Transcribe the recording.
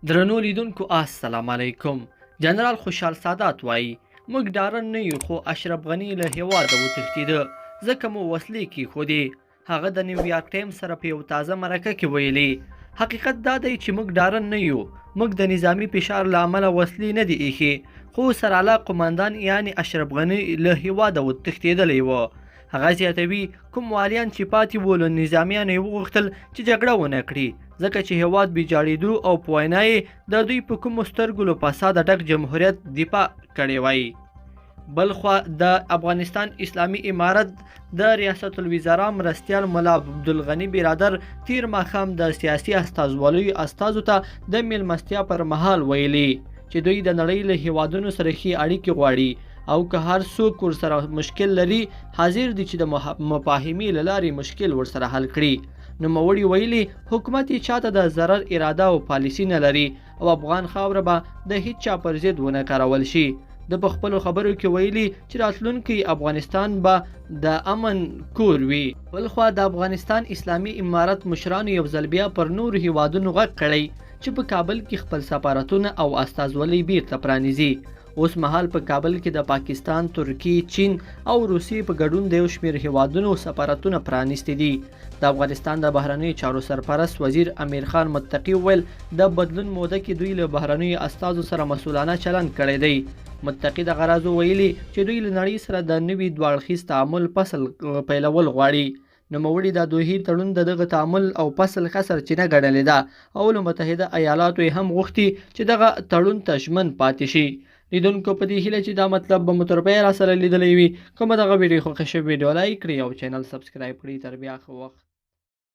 درنو لیدونکو السلام علیکم. جنرال خوشحال سادات وایي موږ ډارن نه یو، خو اشرف غني له هیواده وتښتېده ځکه مو وسلې کېښودې. هغه د نیویارک ټایمز سره په یو تازه مرکه کې ویلي حقیقت دا دی چې موږ ډارن نه یو، موږ د نظامی فشار له امله وسلې نه دي ایښې، خو سرعلا قماندان یعنی اشرف غني له هیواده وتښتېدلی و. هغه زیاتوي کوم والیان چې پاتې وو له نظامیانو یې وغوښتل چې جګړه ونه کړي، ځکه چې هیواد ویجاړېدو او په وینا یې د دوی په کومو سترګو له فساده ډک جمهوریت دفاع کړې وای. بلخوا د افغانستان اسلامي امارت د ریاست الوزرا مرستیال ملا عبدالغني برادر تیر ماښام د سیاسي استازوالیو استازو ته د میلمستیا پر مهال ویلي چې دوی د نړۍ له هیوادونو سره ښې اړیکې غواړي او که هر څوک ورسره مشکل لري حاضر دي چې د مفاهمې له لارې مشکل ورسره حل کړي. نوموړي ویلي حکومت یې چاته د ضرر اراده او پالیسي نه لري او افغان خاوره به د هیڅ چا پر ضد ونه کارول شي. د په خپلو خبرو کې ویلي چې راتلونکی افغانستان به د امن کور وي. بلخوا د افغانستان اسلامي امارت مشرانو یو ځل بیا پر نورو هیوادونو غږ کړی چې په کابل کې خپل سفارتونه او استازولۍ بیرته پرانیزي. اوس مهال په کابل کې د پاکستان، ترکی، چین او روسیې په ګډون د یو شمېر هیوادونو سفارتونه پرانیستي دي. د افغانستان د بهرنیو چارو سرپرست وزیر امیر خان متقي وویل د بدلون موده کې دوی له بهرنیو استازو سره مسؤلانه چلند کړی دی. متقي د غرضو ویلي چې دوی له نړۍ سره د نوي دوه اړخیز تعامل فصل پیلول غواړي. نوموړي د دوحې تړون د دغه تعامل او فصل ښه سرچینه ګڼلې ده او له متحده ایالاتو یې هم غوښتي چې دغه تړون ته ژمن پاتې شي. لیدونکو په دې هیله چې دا مطلب به مو تر پایه راسره لیدلی وي. که مو دغه ویډیو خوښه شوې ویډیو لایک کړئ او چینل سبسکرایب کړئ. تر بیا ښه وخت.